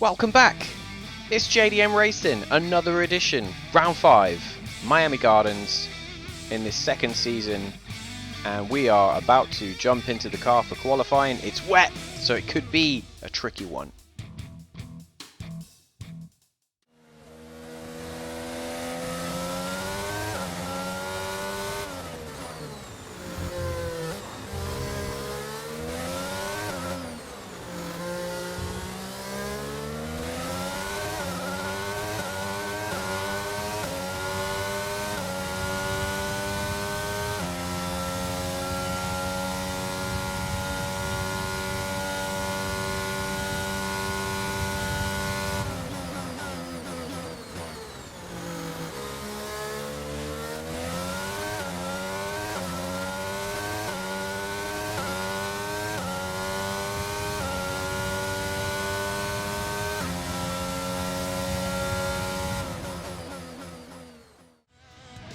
Welcome back! It's JDM Racing, another edition, round 5, Miami Gardens, in this second season, and we are about to jump into the car for qualifying. It's wet, so it could be a tricky one.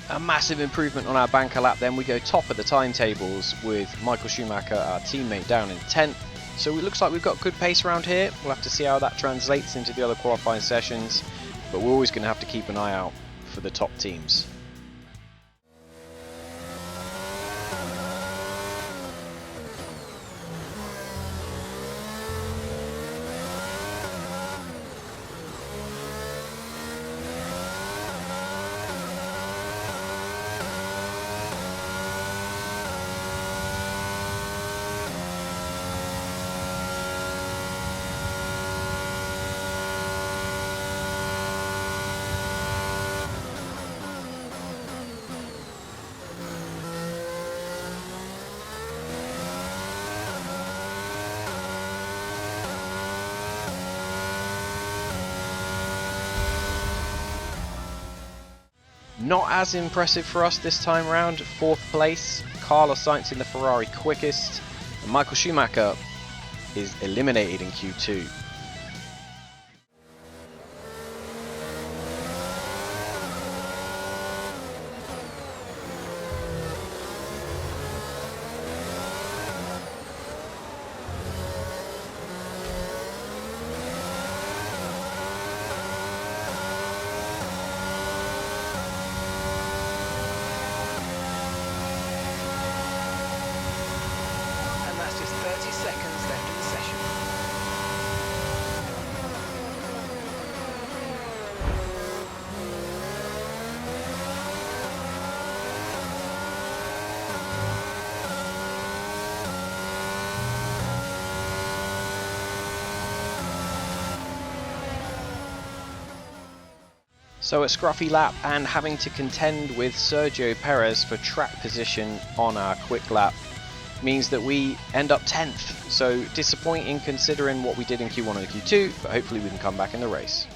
A massive improvement on our banker lap then. We go top of the timetables with Michael Schumacher, our teammate, down in 10th. So it looks like we've got good pace around here. We'll have to see how that translates into the other qualifying sessions, but we're always going to have to keep an eye out for the top teams. Not as impressive for us this time round. 4th place, Carlos Sainz in the Ferrari quickest, and Michael Schumacher is eliminated in Q2. So a scruffy lap and having to contend with Sergio Perez for track position on our quick lap means that we end up 10th. So disappointing considering what we did in Q1 and Q2, but hopefully we can come back in the race.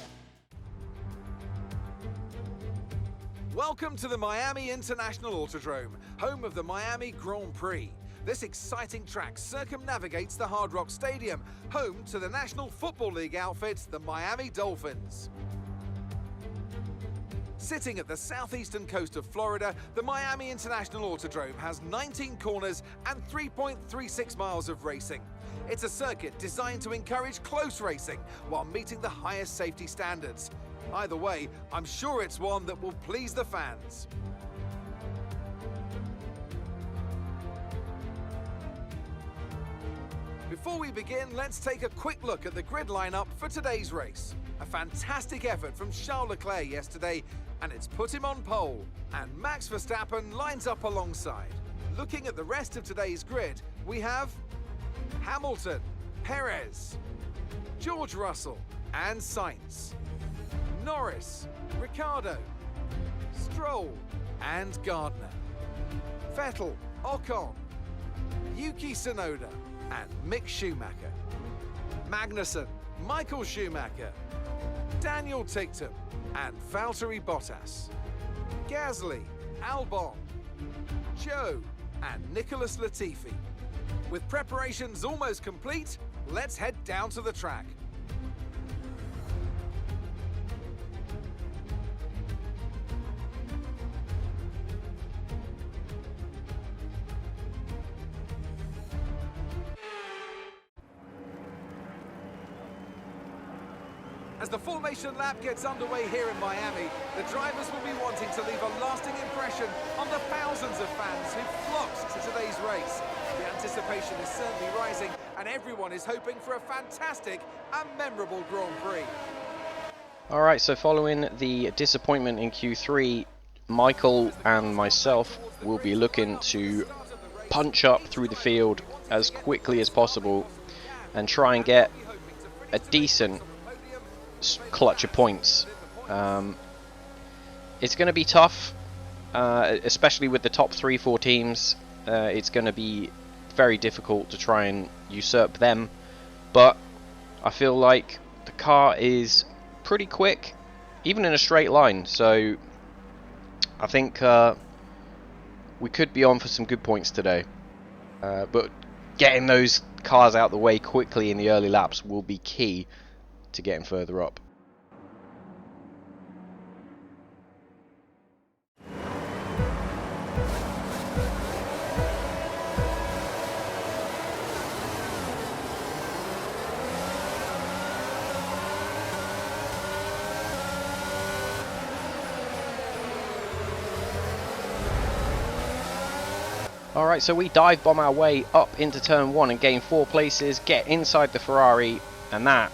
Welcome to the Miami International Autodrome, home of the Miami Grand Prix. This exciting track circumnavigates the Hard Rock Stadium, home to the National Football League outfit, the Miami Dolphins. Sitting at the southeastern coast of Florida, the Miami International Autodrome has 19 corners and 3.36 miles of racing. It's a circuit designed to encourage close racing while meeting the highest safety standards. Either way, I'm sure it's one that will please the fans. Before we begin, let's take a quick look at the grid lineup for today's race. A fantastic effort from Charles Leclerc yesterday, and it's put him on pole. And Max Verstappen lines up alongside. Looking at the rest of today's grid, we have Hamilton, Perez, George Russell and Sainz, Norris, Ricciardo, Stroll and Gardner, Vettel, Ocon, Yuki Tsunoda and Mick Schumacher, Magnussen, Michael Schumacher, Daniel Ticktum and Valtteri Bottas, Gasly, Albon, Joe and Nicholas Latifi. With preparations almost complete, let's head down to the track. As the formation lap gets underway here in Miami, the drivers will be wanting to leave a lasting impression on the thousands of fans who've flocked to today's race. The anticipation is certainly rising, and everyone is hoping for a fantastic and memorable Grand Prix. Alright, so following the disappointment in Q3, Michael and myself will be looking to punch up through the field as quickly as possible and try and get a decent clutch of points. It's going to be tough, especially with the top 3-4 teams. It's going to be very difficult to try and usurp them, but I feel like the car is pretty quick, even in a straight line, so I think we could be on for some good points today. But getting those cars out the way quickly in the early laps will be key to getting further up. Alright, so we dive bomb our way up into turn 1 and gain 4 places, get inside the Ferrari, and that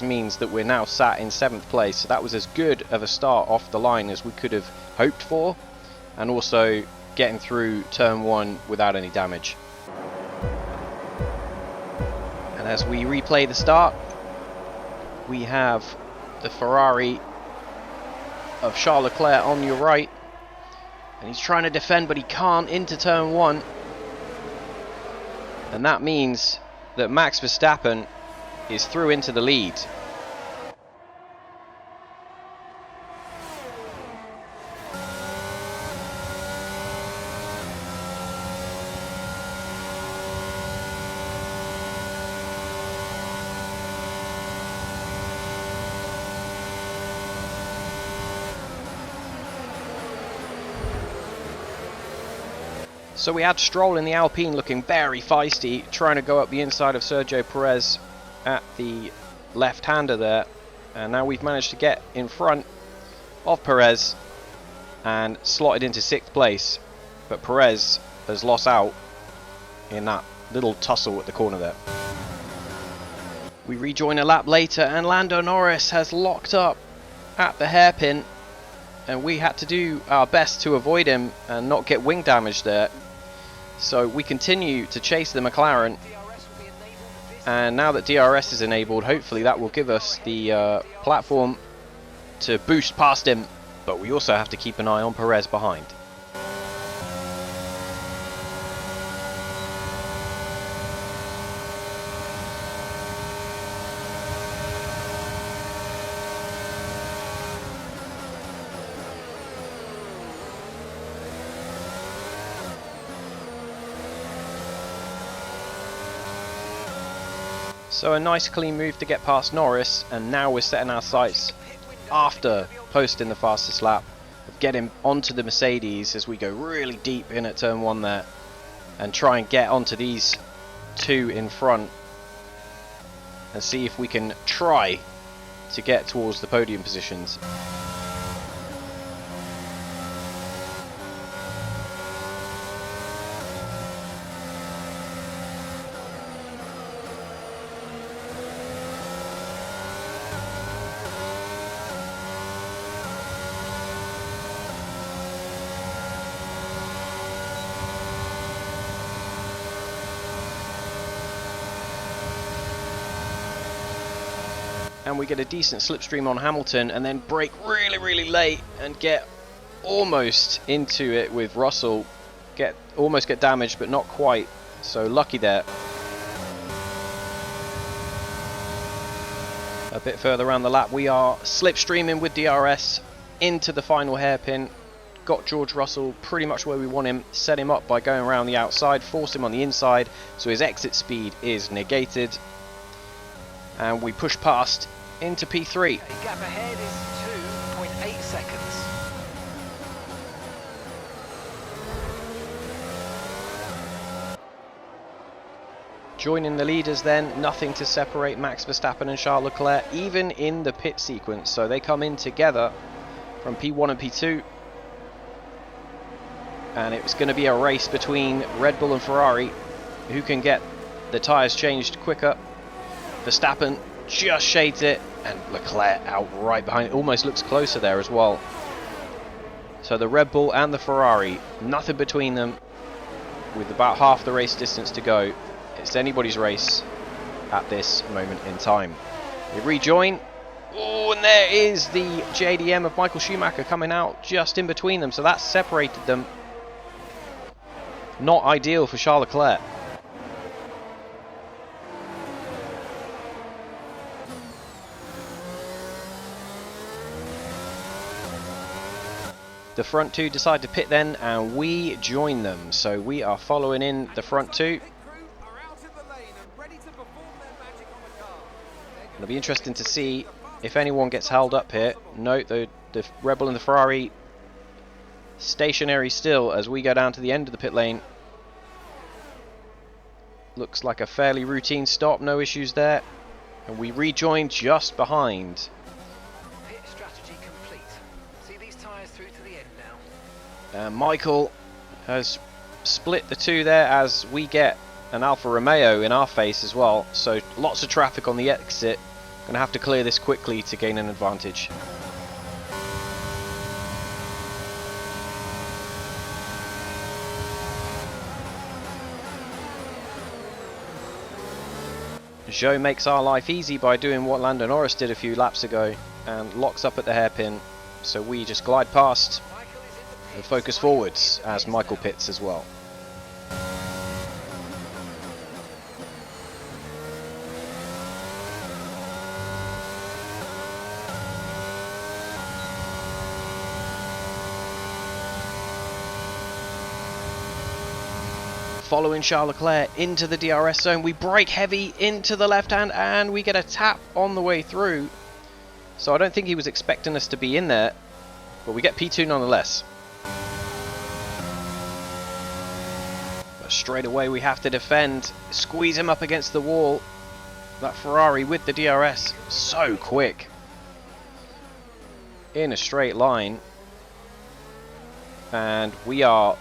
means that we're now sat in 7th place. So that was as good of a start off the line as we could have hoped for, and also getting through turn 1 without any damage. And as we replay the start, we have the Ferrari of Charles Leclerc on your right, and he's trying to defend, but he can't into turn 1. And that means that Max Verstappen is through into the lead. So we had Stroll in the Alpine looking very feisty, trying to go up the inside of Sergio Perez at the left-hander there. And now we've managed to get in front of Perez and slotted into 6th place. But Perez has lost out in that little tussle at the corner there. We rejoin a lap later and Lando Norris has locked up at the hairpin. And we had to do our best to avoid him and not get wing damage there. So we continue to chase the McLaren, and now that DRS is enabled, hopefully that will give us the platform to boost past him, but we also have to keep an eye on Perez behind. So a nice clean move to get past Norris, and now we're setting our sights after posting the fastest lap of getting onto the Mercedes as we go really deep in at turn 1 there and try and get onto these two in front and see if we can try to get towards the podium positions. And we get a decent slipstream on Hamilton and then brake really late and get almost into it with Russell. Almost get damaged, but not quite, so lucky there. A bit further around the lap we are slipstreaming with DRS into the final hairpin. Got George Russell pretty much where we want him, set him up by going around the outside, force him on the inside so his exit speed is negated, and we push past into P3. The gap ahead is 2.8 seconds. Joining the leaders then, nothing to separate Max Verstappen and Charles Leclerc, even in the pit sequence. So they come in together from P1 and P2. And it was going to be a race between Red Bull and Ferrari, who can get the tyres changed quicker. Verstappen just shades it, and Leclerc out right behind. It almost looks closer there as well. So the Red Bull and the Ferrari, nothing between them, with about half the race distance to go. It's anybody's race at this moment in time. They rejoin. Oh, and there is the JDM of Michael Schumacher coming out just in between them, so that separated them. Not ideal for Charles Leclerc. The front two decide to pit then, and we join them. So we are following in the front two. It'll be interesting to see if anyone gets held up here. No, the Red Bull and the Ferrari stationary still as we go down to the end of the pit lane. Looks like a fairly routine stop, no issues there. And we rejoin just behind. Pit strategy complete. See these tyres through to the end now. Michael has split the two there as we get an Alfa Romeo in our face as well. So lots of traffic on the exit. Gonna have to clear this quickly to gain an advantage. Zhou makes our life easy by doing what Lando Norris did a few laps ago and locks up at the hairpin, so we just glide past and focus forwards as Michael pits as well. Following Charles Leclerc into the DRS zone, we brake heavy into the left hand and we get a tap on the way through. So I don't think he was expecting us to be in there, but we get P2 nonetheless. But straight away we have to defend, squeeze him up against the wall. That Ferrari with the DRS, so quick. In a straight line. And we are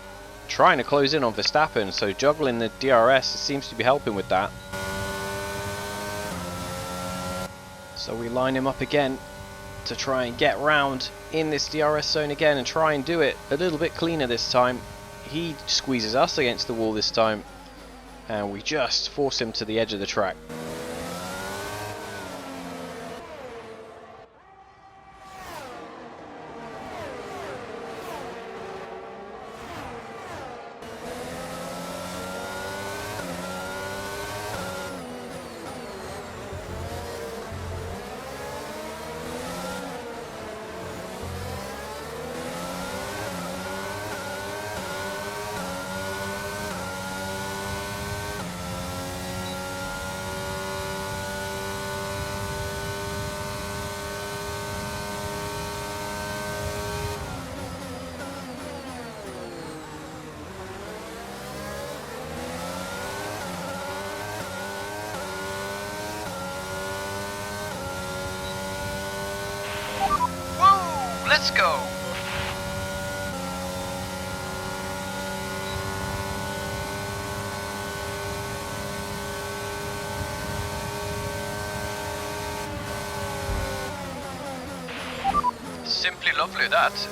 trying to close in on Verstappen, so juggling the DRS seems to be helping with that. So we line him up again to try and get round in this DRS zone again and try and do it a little bit cleaner this time. He squeezes us against the wall this time and we just force him to the edge of the track. Let's go! Simply lovely, that.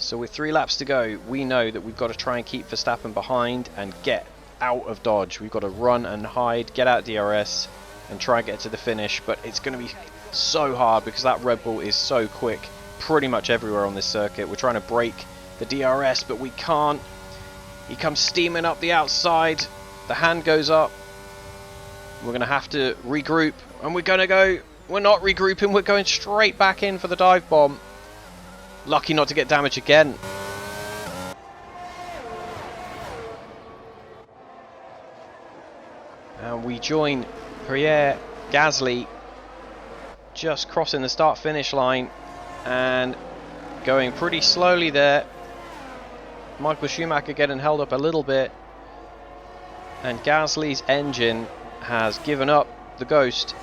So with 3 laps to go, we know that we've got to try and keep Verstappen behind and get out of dodge. We've got to run and hide, get out DRS and try and get to the finish, but it's going to be so hard because that Red Bull is so quick pretty much everywhere on this circuit. We're trying to break the DRS, but we can't. He comes steaming up the outside, the hand goes up, we're going to have to regroup, and we're not regrouping, we're going straight back in for the dive bomb. Lucky not to get damage again. And we join Pierre Gasly just crossing the start-finish line and going pretty slowly there. Michael Schumacher getting held up a little bit, and Gasly's engine has given up the ghost.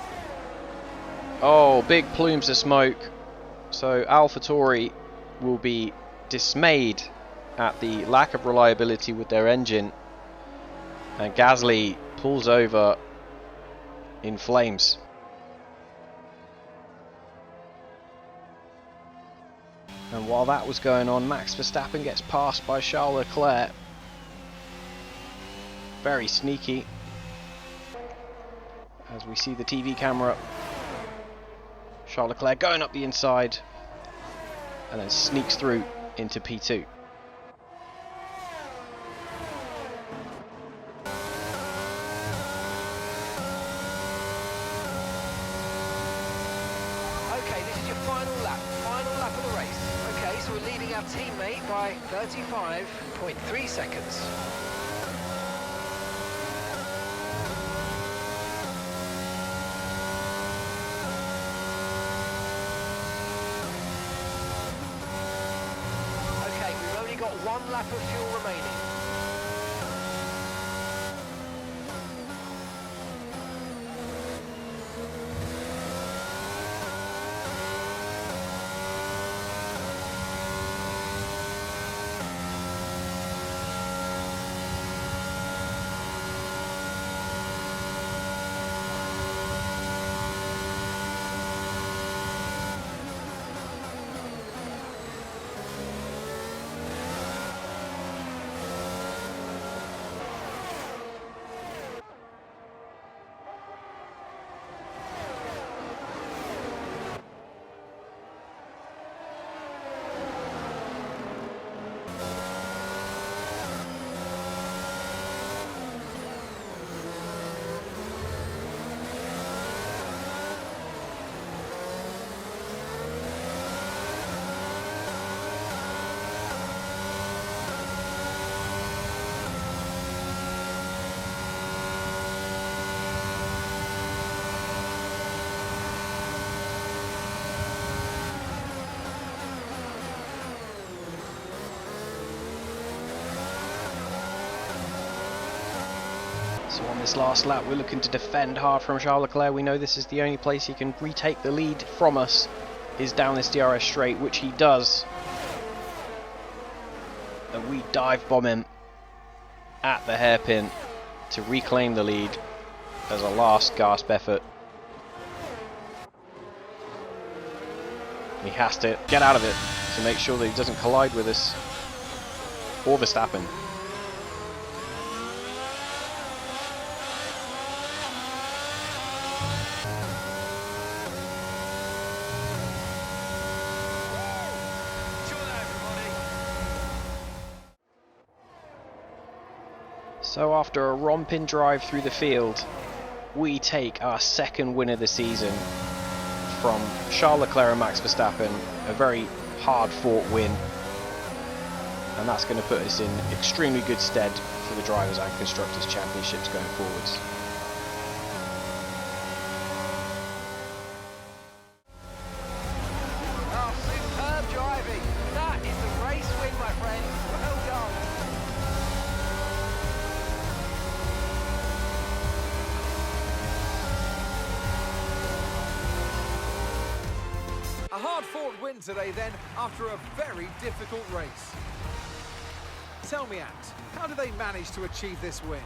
Oh, big plumes of smoke. So AlphaTauri will be dismayed at the lack of reliability with their engine, and Gasly pulls over in flames. And while that was going on, Max Verstappen gets passed by Charles Leclerc. Very sneaky. As we see the TV camera, Charles Leclerc going up the inside and then sneaks through into P2. Okay, this is your final lap of the race. Okay, so we're leading our teammate by 35.3 seconds. Okay, we've only got 1 lap of fuel remaining. So on this last lap, we're looking to defend hard from Charles Leclerc. We know this is the only place he can retake the lead from us, is down this DRS straight, which he does. And we dive bomb him at the hairpin to reclaim the lead as a last gasp effort. He has to get out of it to make sure that he doesn't collide with us or Verstappen. So after a romping drive through the field, we take our second win of the season from Charles Leclerc and Max Verstappen. A very hard-fought win, and that's going to put us in extremely good stead for the Drivers' and Constructors' Championships going forwards. Oh, superb driving. That is the race win, my friend. Well done. A hard-fought win today then, after a very difficult race. Tell me, Ant, how did they manage to achieve this win?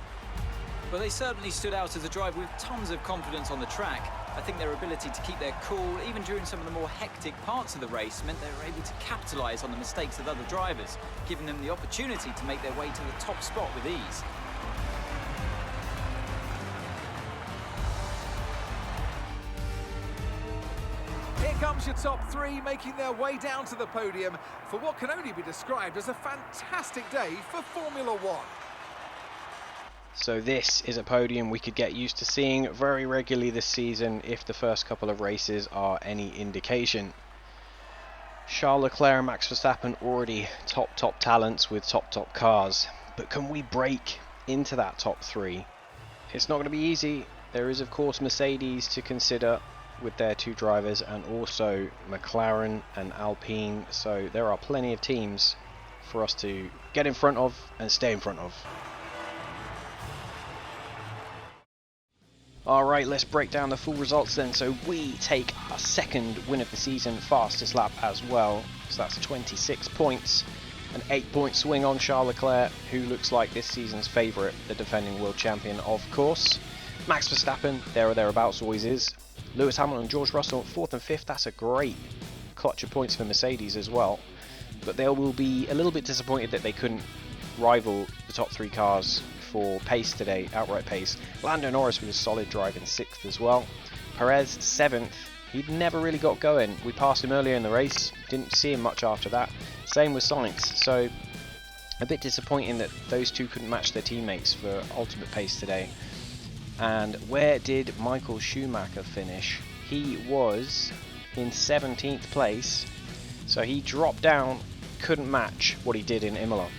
Well, they certainly stood out as a drive with tons of confidence on the track. I think their ability to keep their cool, even during some of the more hectic parts of the race, meant they were able to capitalise on the mistakes of other drivers, giving them the opportunity to make their way to the top spot with ease. Here comes your top three, making their way down to the podium for what can only be described as a fantastic day for Formula One. So this is a podium we could get used to seeing very regularly this season if the first couple of races are any indication. Charles Leclerc and Max Verstappen already top talents with top cars, but can we break into that top 3? It's not going to be easy. There is of course Mercedes to consider with their 2 drivers, and also McLaren and Alpine, so there are plenty of teams for us to get in front of and stay in front of. Alright, let's break down the full results then. So we take our 2nd win of the season, fastest lap as well. So that's 26 points, an 8-point swing on Charles Leclerc, who looks like this season's favourite, the defending world champion of course. Max Verstappen, there or thereabouts, always is. Lewis Hamilton and George Russell, 4th and 5th, that's a great clutch of points for Mercedes as well. But they will be a little bit disappointed that they couldn't rival the top 3 cars for pace today, outright pace. Lando Norris with a solid drive in 6th as well. Perez 7th, he'd never really got going. We passed him earlier in the race, didn't see him much after that. Same with Sainz, so a bit disappointing that those 2 couldn't match their teammates for ultimate pace today. And where did Michael Schumacher finish? He was in 17th place, so he dropped down, couldn't match what he did in Imola.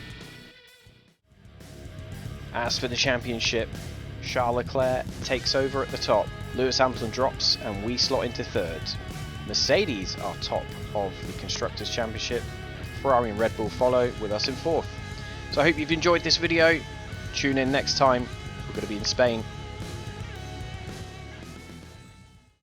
As for the championship, Charles Leclerc takes over at the top, Lewis Hamilton drops and we slot into 3rd. Mercedes are top of the Constructors' Championship, Ferrari and Red Bull follow with us in 4th. So I hope you've enjoyed this video. Tune in next time, we're going to be in Spain.